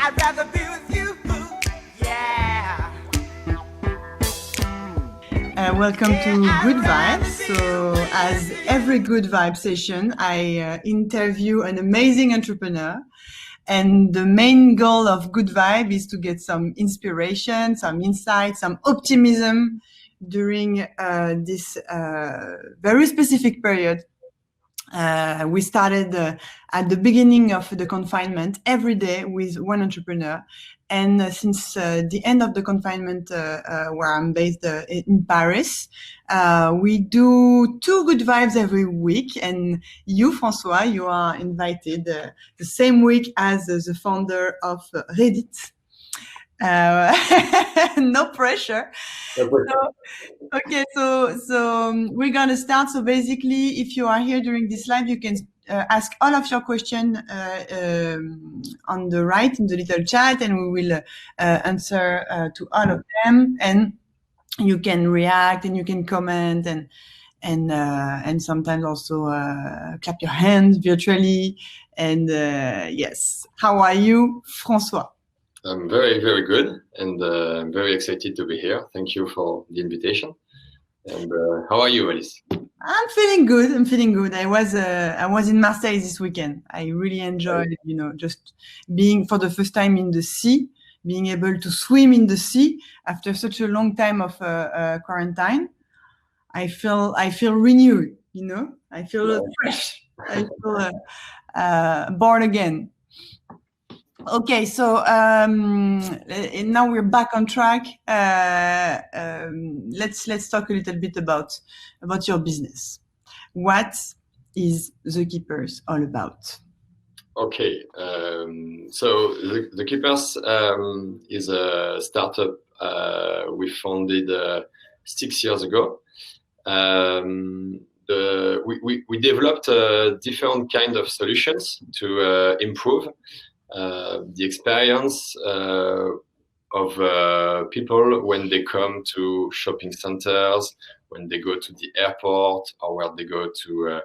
I'd rather be with you. Yeah. Welcome to Good Vibes. So, as every Good Vibe session, I interview an amazing entrepreneur. And the main goal of Good Vibe is to get some inspiration, some insight, some optimism during this very specific period. We started at the beginning of the confinement every day with one entrepreneur. And since the end of the confinement, where I'm based in Paris, we do 2 Good Vibes every week. And you, François, you are invited the same week as the founder of Reddit. No pressure. So we're gonna start. So basically, if you are here during this live, you can ask all of your questions on the right in the little chat, and we will answer to all of them. And you can react, and you can comment, and sometimes also clap your hands virtually. And yes, how are you, François? I'm very, very good, and I'm very excited to be here. Thank you for the invitation. And how are you, Alice? I'm feeling good. I was in Marseille this weekend. I really enjoyed, just being for the first time in the sea, being able to swim in the sea after such a long time of quarantine. I feel renewed, I feel fresh. I feel born again. Okay, so now we're back on track. Let's talk a little bit about your business. What is The Keepers all about? Okay, so the Keepers is a startup we founded 6 years ago. We developed different kind of solutions to improve the experience of people when they come to shopping centers, when they go to the airport, or where they go to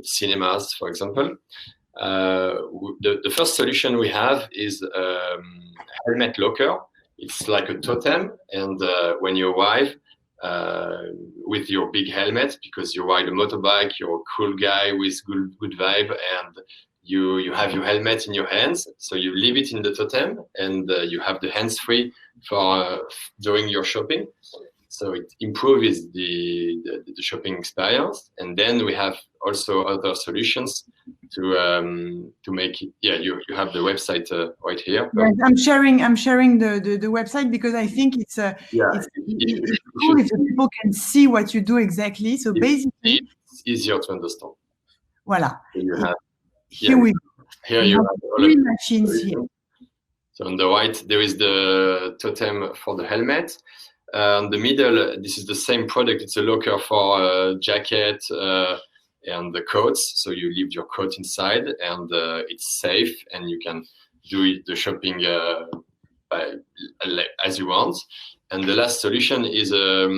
cinemas, for example. The first solution we have is helmet locker. It's like a totem, and when you arrive with your big helmet, because you ride a motorbike, you're a cool guy with good vibe, and you have your helmet in your hands, so you leave it in the totem, and you have the hands free for during your shopping. So it improves the shopping experience. And then we have also other solutions to make it. Yeah, you have the website right here. Yes, I'm sharing the website because I think it's cool if people can see what you do exactly. So basically, it's easier to understand. Voila. You have. Here we go. Here you have three machines here. So on the right, there is the totem for the helmet. On the middle, this is the same product. It's a locker for jacket and the coats. So you leave your coat inside, and it's safe, and you can do the shopping as you want. And the last solution is a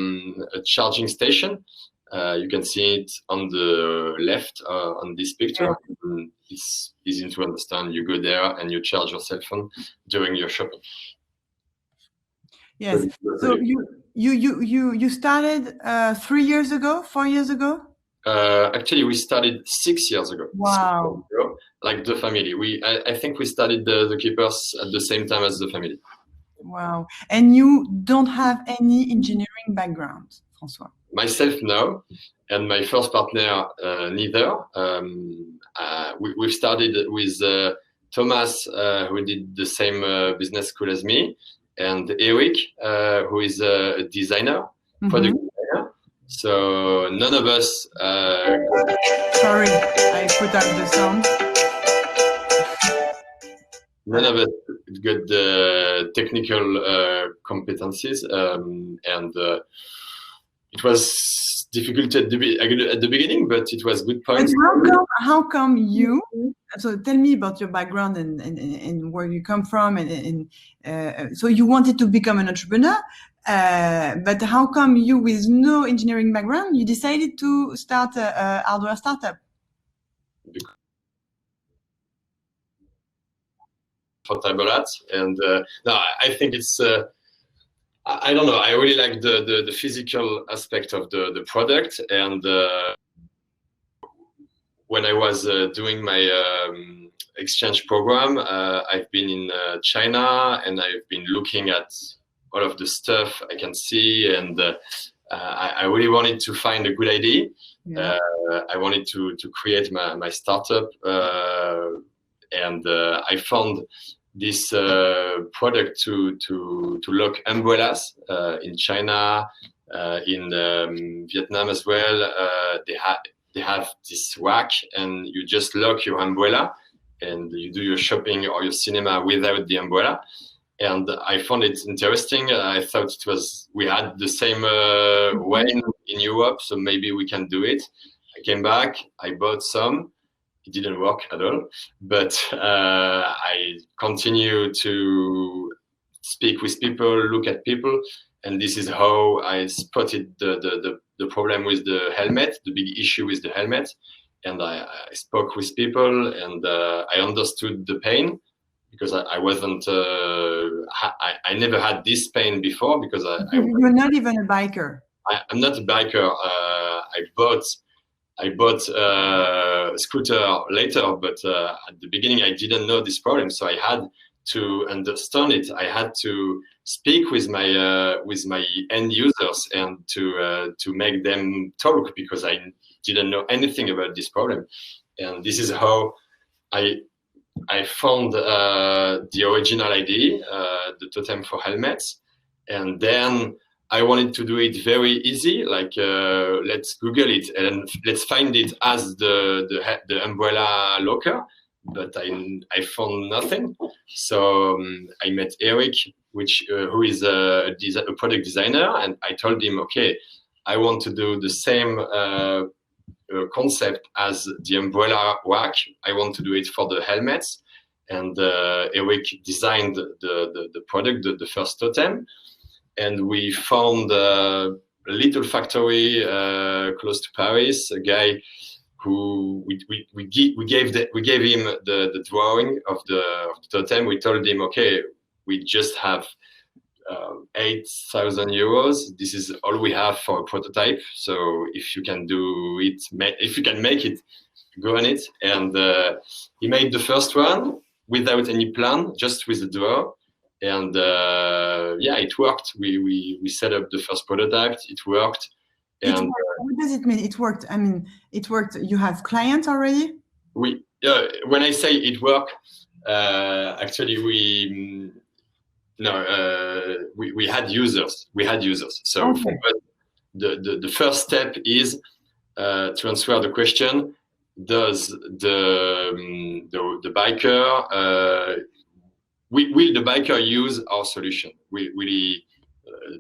charging station. You can see it on the left on this picture. It's easy to understand. You go there and you charge your cell phone during your shopping. Yes. So you started 3 years ago, 4 years ago? Actually, we started 6 years ago. Wow. 6 years ago, like the family. I think we started the Keepers at the same time as the family. Wow. And you don't have any engineering background, François? Myself, no. And my first partner, neither. We've started with Thomas, who did the same business school as me, and Eric, who is a designer, product designer. So none of us. Sorry, I put out the sound. None of us got the technical competencies, and it was difficult at the beginning, but it was good points. How come you? So tell me about your background and where you come from, and so you wanted to become an entrepreneur, but how come you, with no engineering background, you decided to start a hardware startup? comfortable at. And no, I think it's. I don't know. I really like the physical aspect of the product, and when I was doing my exchange program, I've been in China, and I've been looking at all of the stuff I can see, and I really wanted to find a good idea. Yeah. I wanted to create my startup, and I found this product to lock umbrellas in China, in Vietnam as well. They have this rack, and you just lock your umbrella, and you do your shopping or your cinema without the umbrella. And I found it interesting. I thought we had the same way in Europe, so maybe we can do it. I came back, I bought some. It didn't work at all, but I continue to speak with people, look at people, and this is how I spotted the problem with the helmet, the big issue with the helmet. And I spoke with people, and I understood the pain, because I wasn't, I never had this pain before, because You're not even a biker. I'm not a biker. I bought a scooter later, but at the beginning I didn't know this problem, so I had to understand it. I had to speak with my end users, and to make them talk, because I didn't know anything about this problem. And this is how I found the original idea, the totem for helmets, and then I wanted to do it very easy, like let's Google it and let's find it as the umbrella locker, but I found nothing. So I met Eric, who is a product designer, and I told him, okay, I want to do the same concept as the umbrella rack. I want to do it for the helmets, and Eric designed the product, the first totem. And we found a little factory close to Paris, a guy who we gave him the drawing of the totem. We told him, okay, we just have 8,000 euros. This is all we have for a prototype. So if you can do it, if you can make it, go on it. And he made the first one without any plan, just with the draw. And yeah, it worked. We set up the first prototype. It worked. And what does it mean? It worked. I mean, it worked. You have clients already? When I say it worked, actually we had users. We had users. So okay. The first step is to answer the question: does the biker will the biker use our solution? Will he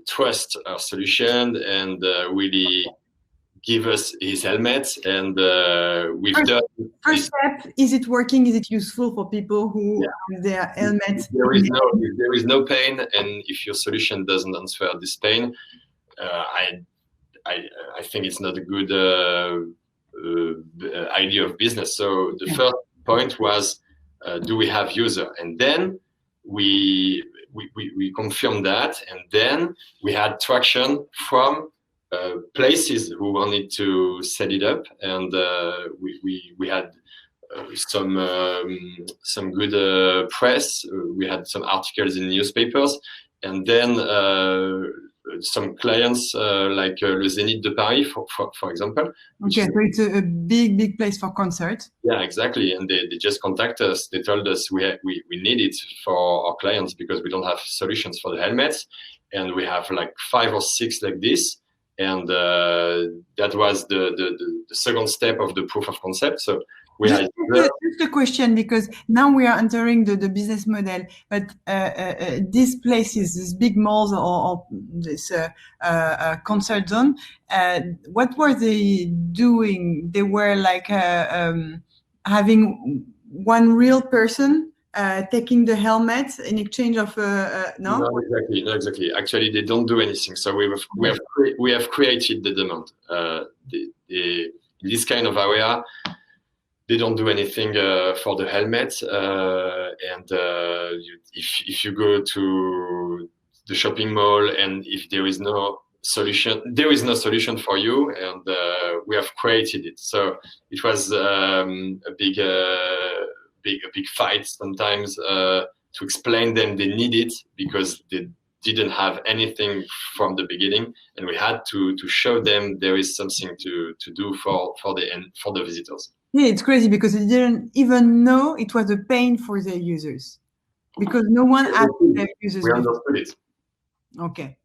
trust our solution, and will he give us his helmet? And we've done. First step: is it working? Is it useful for people who have their helmet? There is no pain, and if your solution doesn't answer this pain, I think it's not a good idea of business. So the first point was, do we have user? And then we confirmed that, and then we had traction from places who wanted to set it up, and we had some good press. We had some articles in newspapers, and then some clients like Le Zénith de Paris, for example. Okay, so it's a big place for concert. Yeah, exactly. And they just contacted us. They told us we need it for our clients, because we don't have solutions for the helmets, and we have like 5 or 6 like this. And that was the second step of the proof of concept. So we just a question, because now we are entering the business model, but these places, these big malls or this concert zone, what were they doing? They were like having one real person taking the helmet in exchange of no? No, exactly. Actually, they don't do anything. So we have created the demand. In this kind of area, they don't do anything for the helmet. If you go to the shopping mall and if there is no solution for you, and we have created it. So it was a big fight sometimes to explain them they need it, because they didn't have anything from the beginning, and we had to show them there is something to do for the visitors. Yeah, it's crazy because they didn't even know it was a pain for their users, because no one asked their users. We understood it. Okay.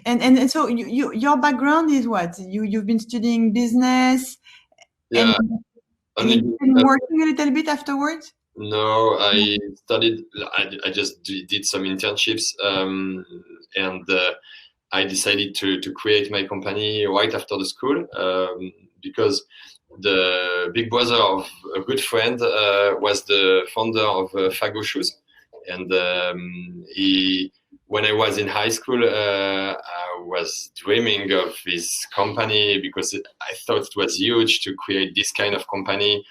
And so your background is what? You've been studying business, yeah, and you've been working a little bit afterwards? No, I studied. I just did some internships, and I decided to create my company right after the school, because the big brother of a good friend was the founder of Fago Shoes, and when I was in high school, I was dreaming of this company because I thought it was huge to create this kind of company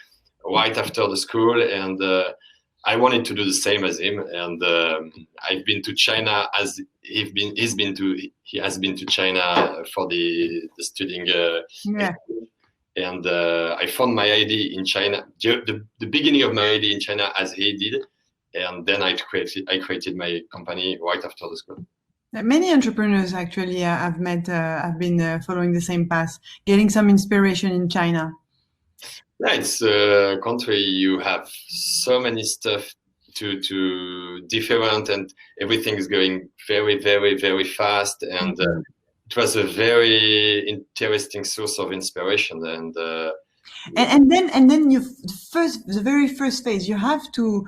right after the school, and I wanted to do the same as him. And I've been to China as he has been to China for the studying. Yeah. And I found my idea in China, the beginning of my idea in China as he did. And then I created my company right after the school. Many entrepreneurs actually I've met have been following the same path, getting some inspiration in China. Yeah, it's a country you have so many stuff to different, and everything is going very, very, very fast. And it was a very interesting source of inspiration. And then the very first phase, you have to.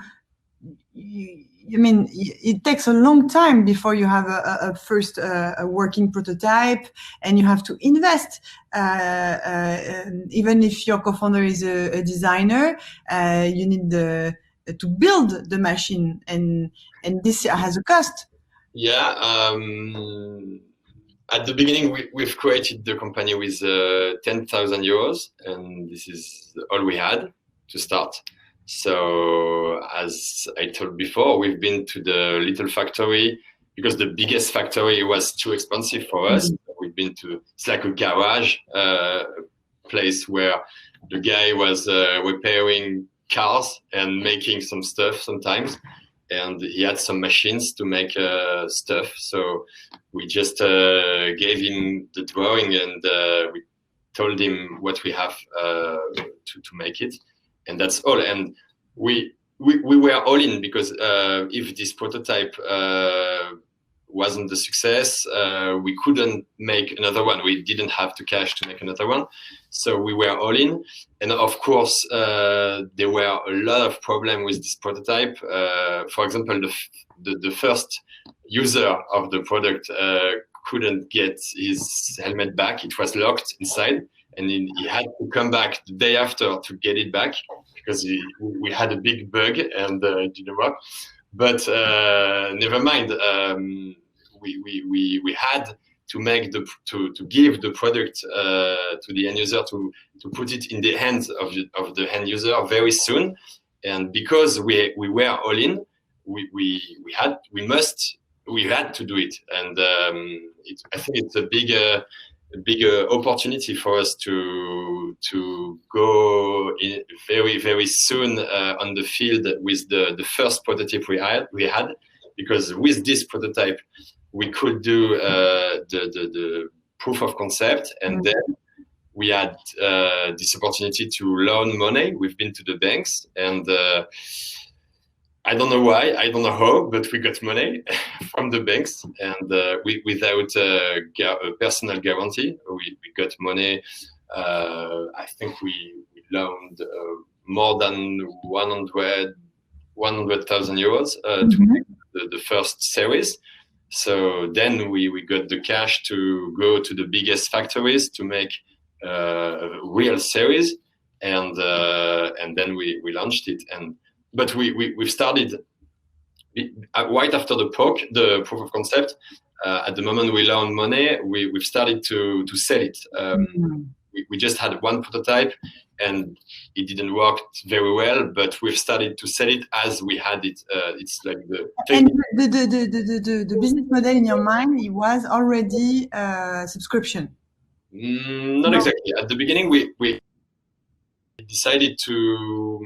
I mean, it takes a long time before you have a first a working prototype, and you have to invest. Even if your co-founder is a designer, you need to build the machine, and this has a cost. Yeah. At the beginning, we've created the company with 10,000 euros, and this is all we had to start. So as I told before, we've been to the little factory because the biggest factory was too expensive for us. We've been to, it's like a garage place where the guy was repairing cars and making some stuff sometimes. And he had some machines to make stuff. So we just gave him the drawing, and we told him what we have to make it. And that's all. And we were all in, because if this prototype wasn't a success, we couldn't make another one. We didn't have the cash to make another one. So we were all in. And of course, there were a lot of problems with this prototype. For example, the first user of the product couldn't get his helmet back. It was locked inside. And he had to come back the day after to get it back, because we had a big bug and it didn't work. But never mind. We had to make to give the product to the end user, to put it in the hands of the end user very soon. And because we were all in, we had to do it. And I think it's a big opportunity for us to go in very, very soon on the field with the first prototype we had, because with this prototype we could do the proof of concept, and then we had this opportunity to loan money. We've been to the banks, and I don't know why, I don't know how, but we got money from the banks, and without a personal guarantee, we got money. I think we loaned more than 100,000 euros to make the first series. So then we got the cash to go to the biggest factories to make a real series, and then we launched it. But we've started right after the proof of concept. At the moment we loaned money, we've started to sell it. We just had one prototype, and it didn't work very well. But we've started to sell it as we had it. It's like and the business model in your mind, it was already subscription. Not exactly. At the beginning, we decided to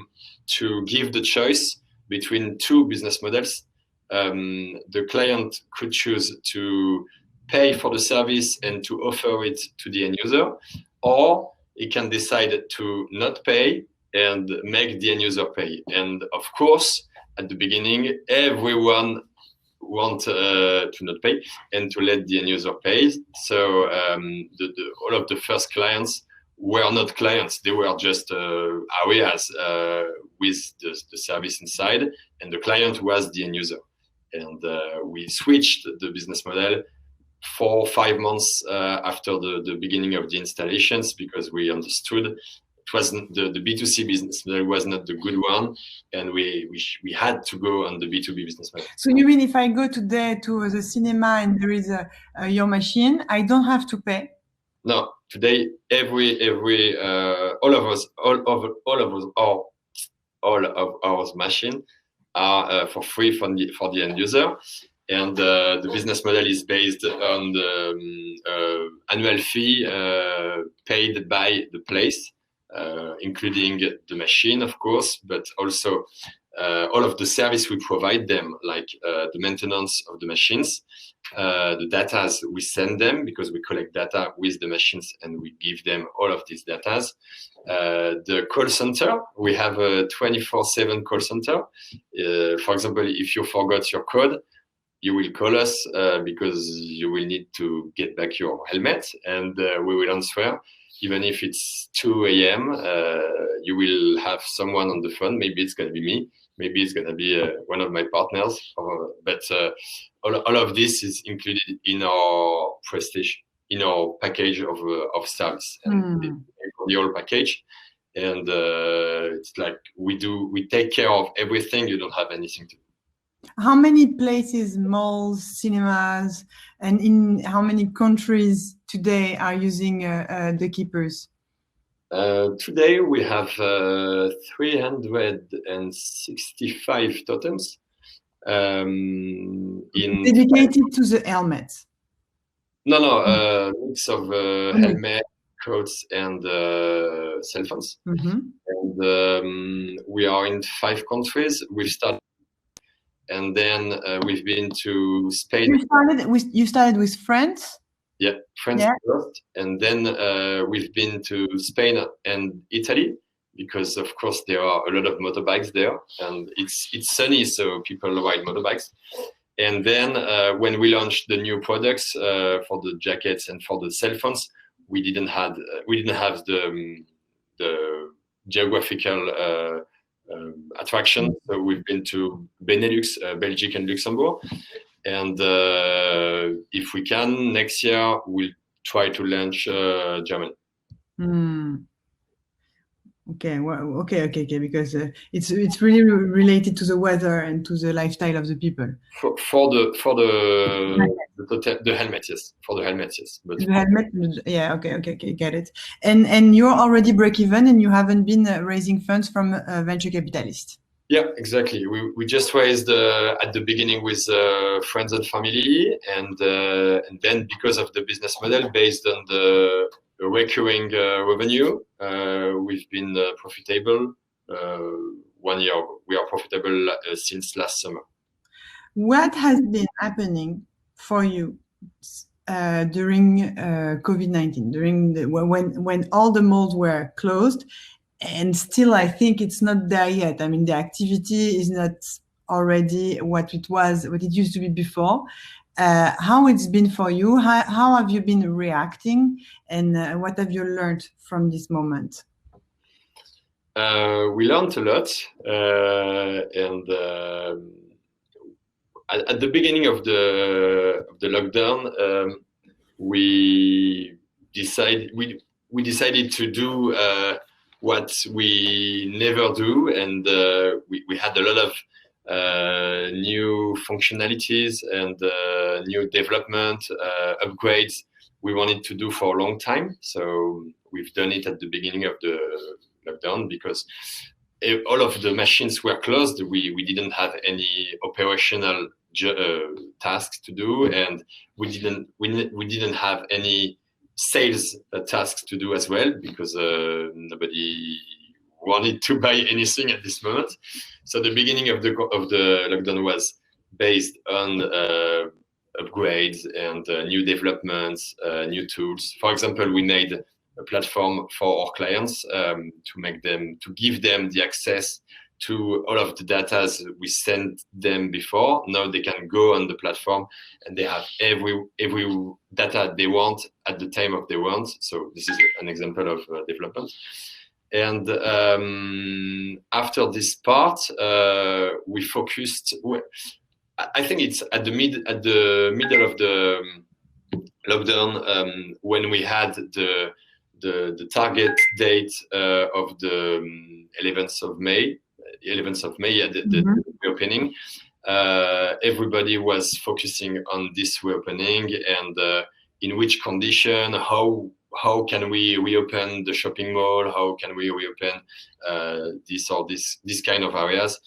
give the choice between two business models. The client could choose to pay for the service and to offer it to the end user, or he can decide to not pay and make the end user pay. And of course, at the beginning, everyone want to not pay and to let the end user pay. So all of the first clients were not clients; they were just areas with the service inside, and the client was the end user. And we switched the business model 4 or 5 months after the beginning of the installations, because we understood it wasn't the B2C business model was not the good one, and we had to go on the B2B business model. So you mean if I go today to the cinema and there is your machine, I don't have to pay? No, today all of our machine are for free for the end user. And the business model is based on the annual fee paid by the place, including the machine, of course, but also all of the service we provide them, like the maintenance of the machines, the data we send them, because we collect data with the machines and we give them all of these data. The call center, we have a 24/7 call center. For example, if you forgot your code, you will call us because you will need to get back your helmet, and we will answer. Even if it's 2 a.m., you will have someone on the phone. Maybe it's going to be me. Maybe it's going to be one of my partners. But all of this is included in our prestige, in our package of service, and the whole package. And it's like we take care of everything. You don't have anything to do. How many places, malls, cinemas, and in how many countries today are using the keepers? Today we have 365 totems. Dedicated to the helmets? No, mix of helmet, coats, and cell phones. And we are in 5 countries. We've started. And then we've been to Spain. You started with France? Yeah, France first. And then we've been to Spain and Italy, because of course there are a lot of motorbikes there, and it's sunny, so people ride motorbikes. And then when we launched the new products for the jackets and for the cell phones, we didn't have the geographical attraction. So we've been to Benelux, Belgium and Luxembourg. And if we can, next year, we'll try to launch Germany. Okay, well, okay, because it's really related to the weather and to the lifestyle of the people. For the helmet, yes. For the helmet, yes. But the helmet, yeah, okay, get it. And you're already break even, and you haven't been raising funds from venture capitalists. Yeah, exactly. We just raised at the beginning with friends and family, and then because of the business model based on the recurring revenue, we've been profitable. 1 year we are profitable since last summer. What has been happening for you during COVID-19, when all the malls were closed? And still, I think it's not there yet. I mean, the activity is not already what it used to be before. How it's been for you? How have you been reacting? And what have you learned from this moment? We learned a lot. And at the beginning of the lockdown, we decided to do what we never do, and we had a lot of new functionalities and new development upgrades we wanted to do for a long time. So we've done it at the beginning of the lockdown because all of the machines were closed. We didn't have any operational tasks to do, and we didn't have any sales tasks to do as well because nobody wanted to buy anything at this moment. So the beginning of the lockdown was based on upgrades and new developments, new tools. For example, we made a platform for our clients to give them the access to all of the data we sent them before. Now they can go on the platform and they have every data they want at the time of they want. So this is an example of development. And after this part, we focused. I think it's at the middle of the lockdown when we had the target date of the 11th of May. 11th of May, the reopening. Everybody was focusing on this reopening and in which condition, how can we reopen the shopping mall? How can we reopen this kind of areas?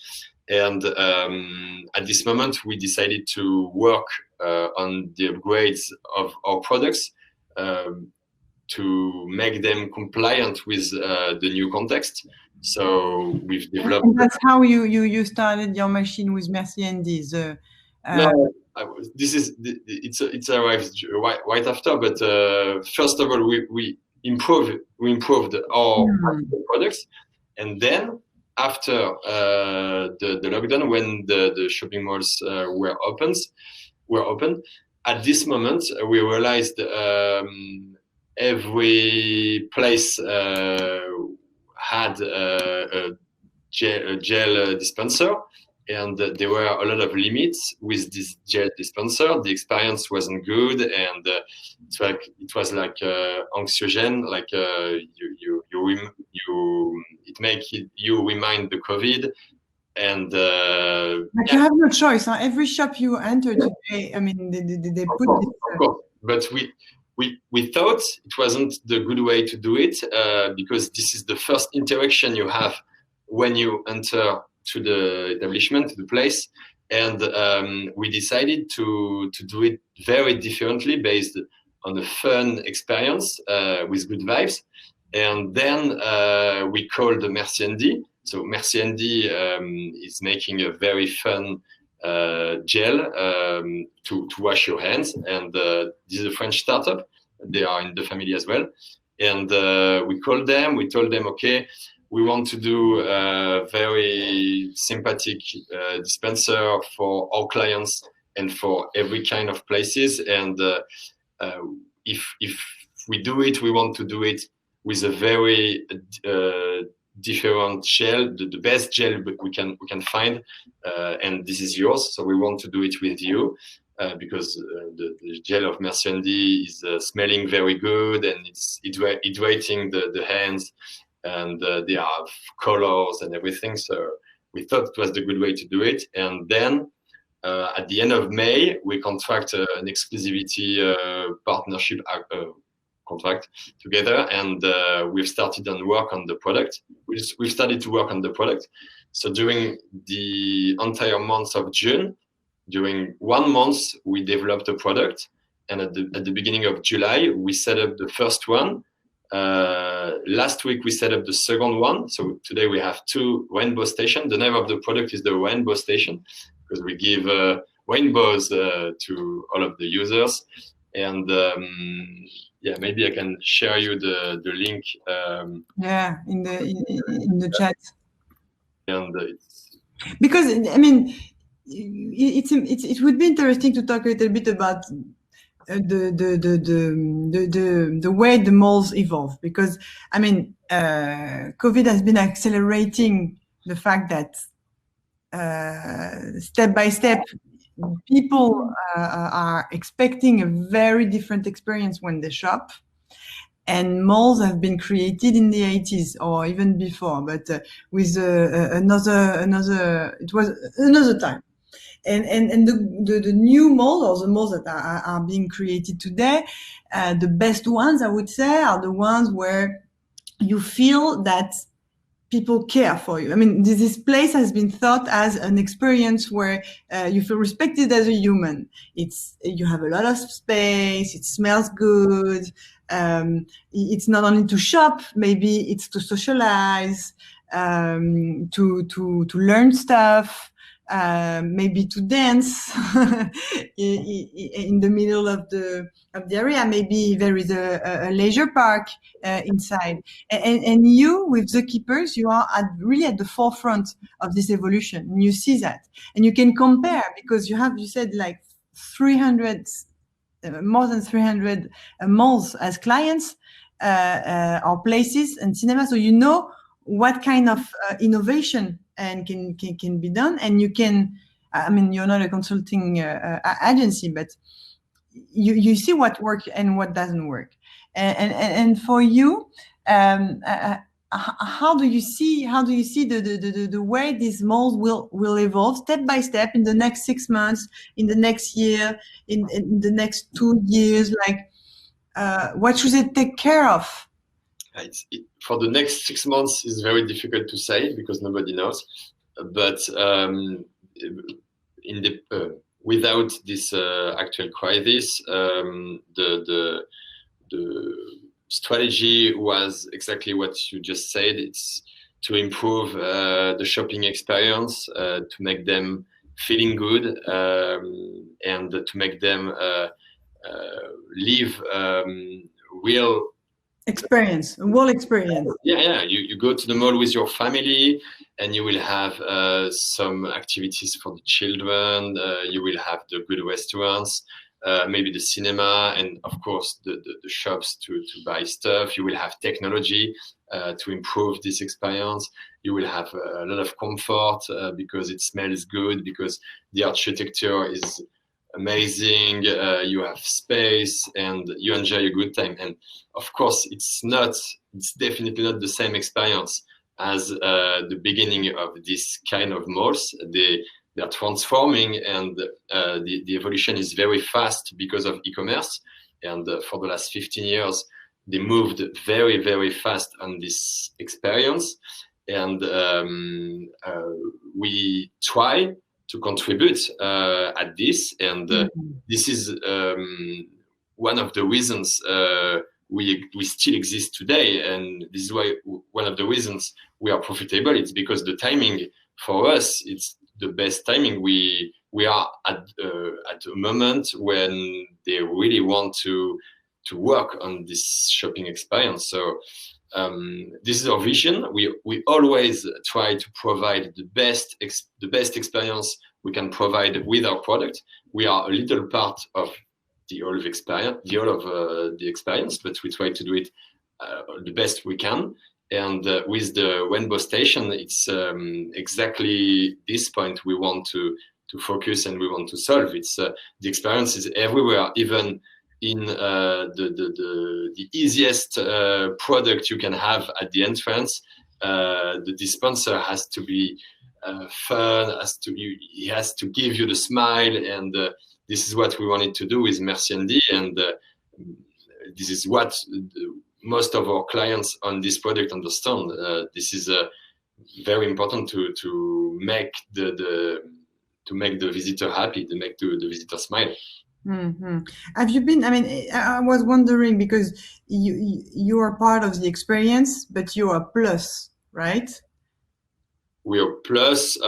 And at this moment, we decided to work on the upgrades of our products to make them compliant with the new context. So we've developed. And that's how you started your machine with Merci&D's. No, it's arrived right after. But first of all, we improved our products, and then after the lockdown, when the shopping malls were open, at this moment we realized every place had a gel dispenser, and there were a lot of limits with this gel dispenser. The experience wasn't good, and it was like anxiogène, like it makes you remind the COVID. And but you have no choice. Huh? Every shop you enter today, I mean, they put this. Of course, but we thought it wasn't the good way to do it because this is the first interaction you have when you enter to the establishment, to the place, and we decided to do it very differently based on a fun experience with good vibes. And then we called the Merci&D. So Merci&D is making a very fun gel to wash your hands, and this is a French startup. They are in the family as well, and we called them. We told them, okay, we want to do a very sympathetic dispenser for our clients and for every kind of places. And if we do it, we want to do it with a very different gel, the best gel we can find, and this is yours. So we want to do it with you because the gel of Merci&D is smelling very good, and it's hydrating the hands, and they have colors and everything. So we thought it was the good way to do it. And then at the end of May, we contract an exclusivity partnership contract together, and we've started to work on the product. We've started to work on the product. So during the entire month of June, during 1 month, we developed a product, and at the beginning of July, we set up the first one. Last week we set up the second one. So today we have 2 rainbow stations. The name of the product is the Rainbow Station because we give rainbows to all of the users. And yeah, maybe I can share you the link. Yeah, in the chat. And because I mean, it would be interesting to talk a little bit about the way the malls evolve, because I mean, COVID has been accelerating the fact that step by step people are expecting a very different experience when they shop, and malls have been created in the 80s or even before, but with another it was another time. And the new malls, or the malls that are being created today, the best ones, I would say, are the ones where you feel that people care for you. I mean, this place has been thought as an experience where you feel respected as a human. You have a lot of space. It smells good. It's not only to shop. Maybe it's to socialize, to learn stuff. Maybe to dance in the middle of the area. Maybe there is a leisure park inside. And you, with the keepers, you are really at the forefront of this evolution. And you see that, and you can compare because you said like 300, more than 300 malls as clients, or places and cinema. So you know what kind of innovation and can be done. And you can, I mean, you're not a consulting agency, but you see what works and what doesn't work. And for you, how do you see the way these malls will evolve step by step in the next 6 months, in the next year, in the next 2 years? Like, what should they take care of? For the next 6 months is very difficult to say because nobody knows. But without this actual crisis, the strategy was exactly what you just said. It's to improve the shopping experience, to make them feeling good, and to make them live real experience, a whole experience. Yeah. You go to the mall with your family, and you will have some activities for the children. You will have the good restaurants, maybe the cinema, and of course the shops to buy stuff. You will have technology to improve this experience. You will have a lot of comfort because it smells good, because the architecture is amazing. You have space and you enjoy a good time. And of course, it's definitely not the same experience as the beginning of this kind of malls. They are transforming, and the evolution is very fast because of e-commerce. And for the last 15 years, they moved very, very fast on this experience. And we try to contribute at this, and this is one of the reasons we still exist today, and this is why one of the reasons we are profitable. It's because the timing for us, it's the best timing. We are at a moment when they really want to work on this shopping experience. So this is our vision. We always try to provide the best experience we can provide with our product. We are a little part of the whole of the experience, but we try to do it the best we can. And with the Rainbow Station, it's exactly this point we want to focus and we want to solve. It's the experience is everywhere, even in the easiest product you can have at the entrance. The dispenser has to be fun, he has to give you the smile, and this is what we wanted to do with Merci Andy, and this is what most of our clients on this product understand. This is very important to make the visitor happy, to make the visitor smile. Mm-hmm. Have you been? I mean, I was wondering because you are part of the experience, but you are plus, right? We are plus,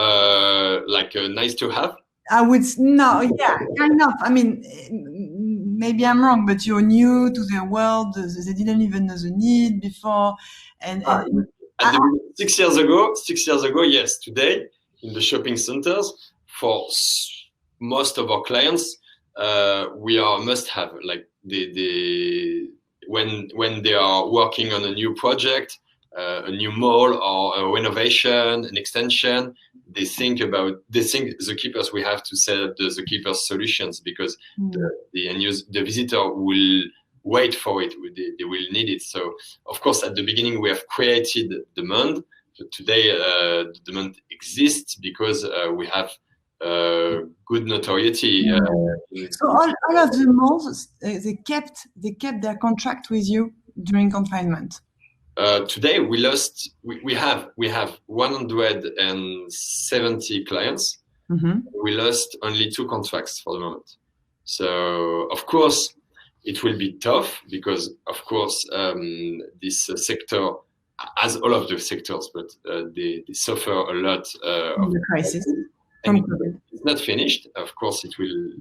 like nice to have. I would yeah, kind of. I mean, maybe I'm wrong, but you're new to their world. They didn't even know the need before, and 6 years ago, yes. Today, in the shopping centers, for most of our clients, we are must-have. Like when they are working on a new project, a new mall or a renovation, an extension, they think the keepers. We have to set up the keepers solutions, because the visitor will wait for it. They will need it. So of course, at the beginning, we have created demand. But today, the demand exists because we have good notoriety. So all of the malls, they kept their contract with you during confinement. Today we have 170 clients. Mm-hmm. We lost only 2 contracts for the moment. So of course it will be tough because of course this sector, as all of the sectors, but they suffer a lot of The crisis. and it's not finished. Of course, it will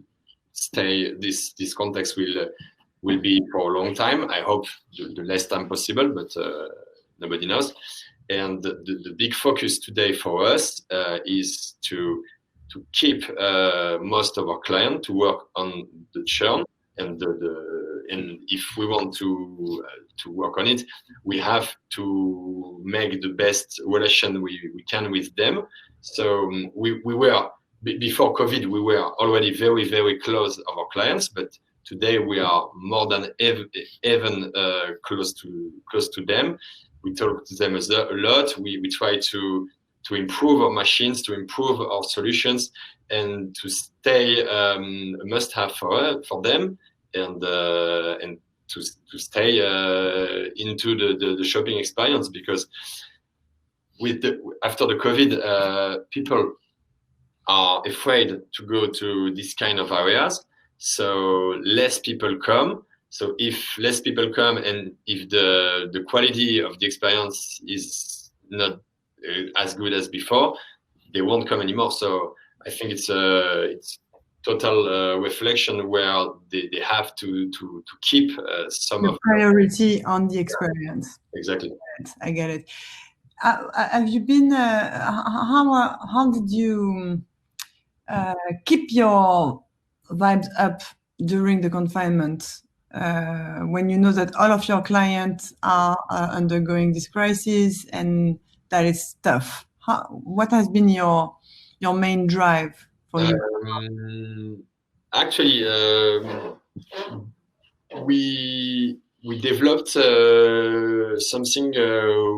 stay. This context will be for a long time. I hope the less time possible, but nobody knows. And the big focus today for us is to keep most of our clients, to work on the churn, and and if we want to work on it, we have to make the best relation we can with them. So we were before COVID, we were already very close of our clients, but today we are more than even close to them. We talk to them a lot. We try to improve our machines, to improve our solutions, and to stay a must-have for them, and to stay into the shopping experience, because after the COVID, people are afraid to go to this kind of areas, so less people come. So if less people come, and if the quality of the experience is not as good as before, they won't come anymore. So I think it's total reflection where they have to keep some the of priority on the experience. Exactly. I get it. Have you been? How did you keep your vibes up during the confinement, when you know that all of your clients are undergoing this crisis and that it's tough? What has been your main drive for you? Actually, we developed something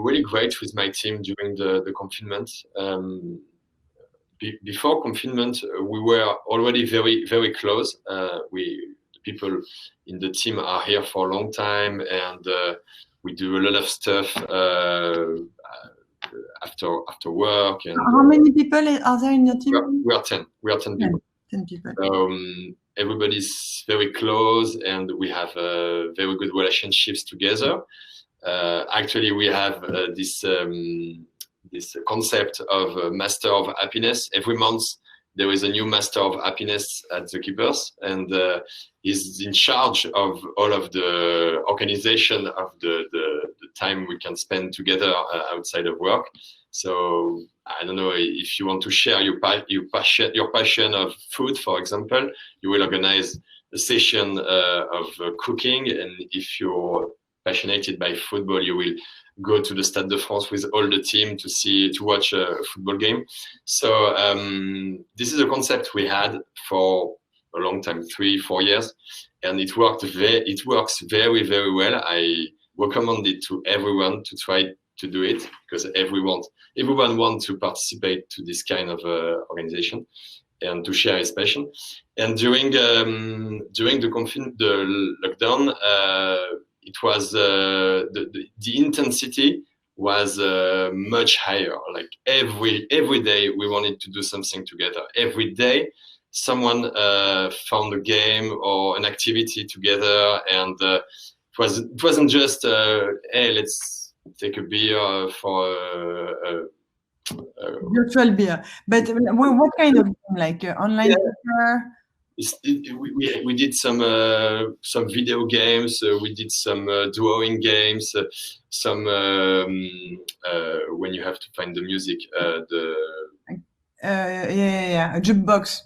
really great with my team during the confinement. Before confinement, we were already very close. The people in the team are here for a long time, and we do a lot of stuff after work. And how many people are there in your team? We are 10. We are 10 people. 10 people. Everybody's very close, and we have very good relationships together. Actually, we have this concept of master of happiness. Every month there is a new master of happiness at the Keepers, and he's in charge of all of the organization of the time we can spend together outside of work. So I don't know if you want to share your passion of food, for example, you will organize a session of cooking, and if you're passionate by football, you will go to the Stade de France with all the team to watch a football game. So this is a concept we had for a long time, 3-4 years, and it works very well. I recommend it to everyone to try to do it, because everyone wants to participate to this kind of organization and to share his passion. And during the lockdown, it was the intensity was much higher. Like every day we wanted to do something together. Every day someone found a game or an activity together, and it wasn't just hey, let's take a beer for virtual beer. But what kind of game? Like online poker? We did some video games. We did some drawing games. Some when you have to find the music. A jukebox.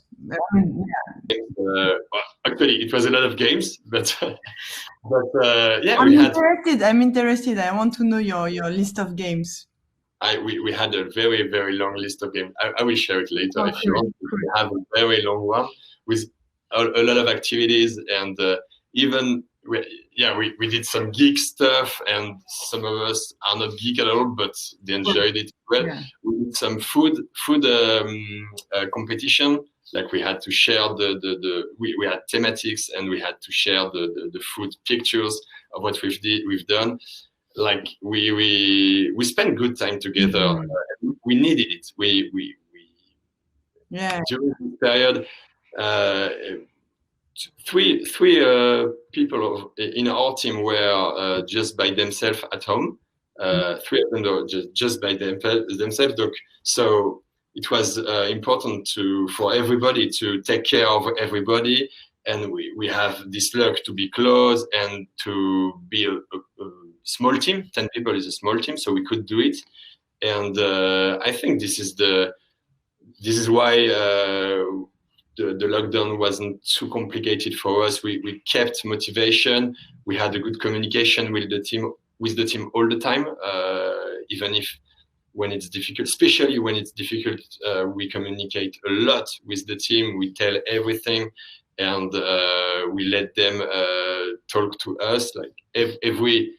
Actually, it was a lot of games, but yeah, I'm interested. I want to know your list of games. We had a very long list of games. I will share it later if you want. We have a very long one with a lot of activities, and even we did some geek stuff, and some of us are not geek at all, but they enjoyed it well. Yeah. We did some food competition. Like we had to share we had thematics, and we had to share the food pictures of what we've done. like we spent good time together. We needed it. We during this period, three people in our team were just by themselves at home. Three of them were just by themselves. So it was important for everybody to take care of everybody, and we have this luck to be close and to be a small team. 10 people is a small team, so we could do it. And I think this is why the lockdown wasn't too complicated for us. We kept motivation. We had a good communication with the team all the time, even if when it's difficult, especially when it's difficult, we communicate a lot with the team. We tell everything, and we let them talk to us. Like every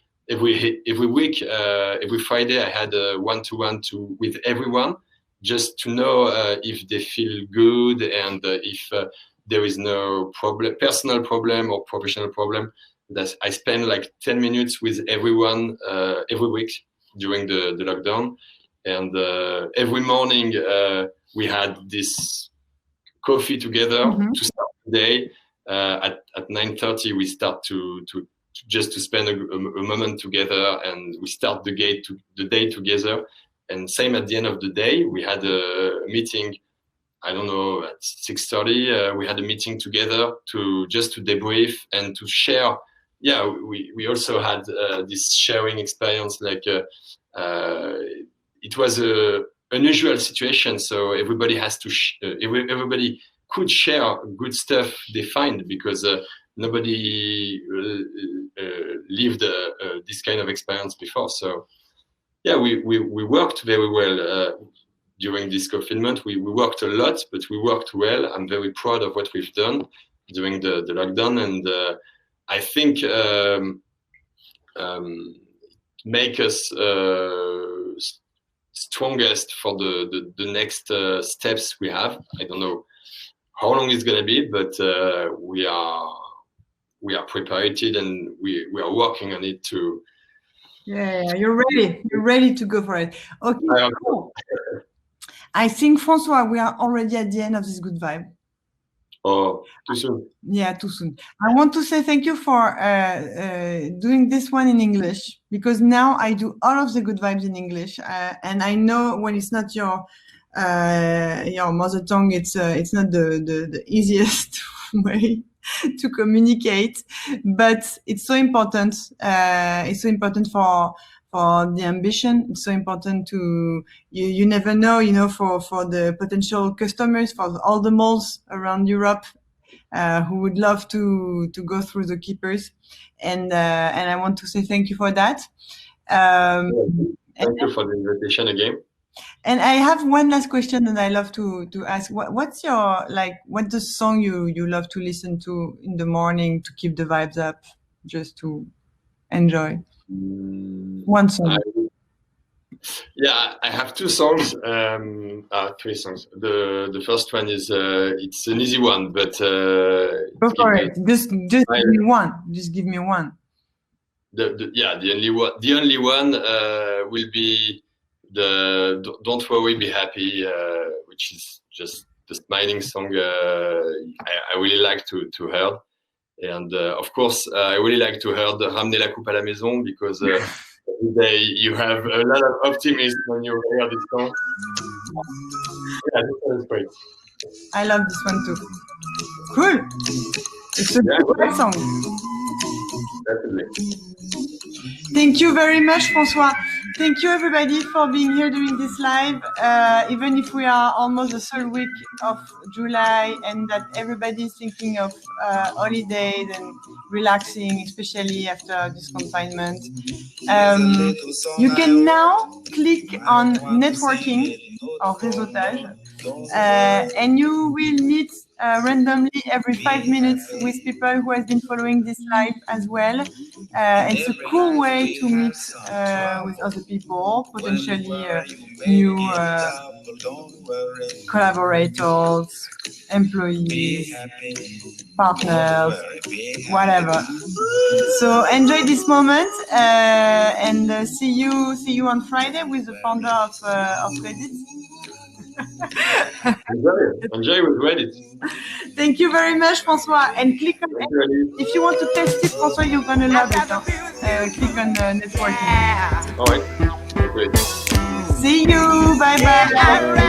week, every Friday, I had a one-to-one with everyone, just to know if they feel good and if there is no personal problem or professional problem. That I spend like 10 minutes with everyone every week during the lockdown. And every morning we had this coffee together to start the day. At 9:30 we start to spend a moment together, and we start the day together. And same at the end of the day, we had a meeting. I don't know, at 6:30 we had a meeting together to debrief and to share. Yeah, we also had this sharing experience. Like it was a unusual situation, so everybody has to everybody could share good stuff they find, because nobody lived this kind of experience before. So yeah, we worked very well during this confinement. We worked a lot, but we worked well. I'm very proud of what we've done during the lockdown, and I think make us strongest for the next steps we have. I don't know how long it's gonna be, but we are prepared, and we are working on it too. Yeah, you're ready. You're ready to go for it. Okay, cool. I think, François, we are already at the end of this good vibe. Oh, too soon. Yeah, too soon. I want to say thank you for doing this one in English, because now I do all of the good vibes in English, and I know when it's not your mother tongue, it's not the easiest way to communicate, but it's so important. It's so important for the ambition. It's so important to you never know, for the potential customers, for all the malls around Europe who would love to go through the keepers, and I want to say thank you for that. Thank you for the invitation again. And I have one last question that I love to ask. What's the song you love to listen to in the morning to keep the vibes up, just to enjoy? One song. I have two songs. Three songs. The first one is it's an easy one, but go for it. Just give me one. Just give me one. The only one will be the "Don't Worry, Be Happy," which is just the smiling song. I really like to hear, and of course I really like to hear the "Ramener la coupe à la maison," because every day you have a lot of optimism when you hear this song. Yeah, this one is great. I love this one too. Cool. It's a great song. Definitely. Thank you very much, François. Thank you, everybody, for being here during this live. Even if we are almost the third week of July, and that everybody is thinking of holidays and relaxing, especially after this confinement. You can now click on networking or réseautage, and you will meet randomly every 5 minutes with people who have been following this live as well. It's a cool way to meet with other people, potentially new collaborators, employees, partners, whatever. So enjoy this moment and see you on Friday with the founder of Reddit. Enjoy with Reddit. Thank you very much, François. And click on Thank you, Alice. if you want to test it, François, you're gonna love it. Click on networking. All right. Great. See you. Bye bye.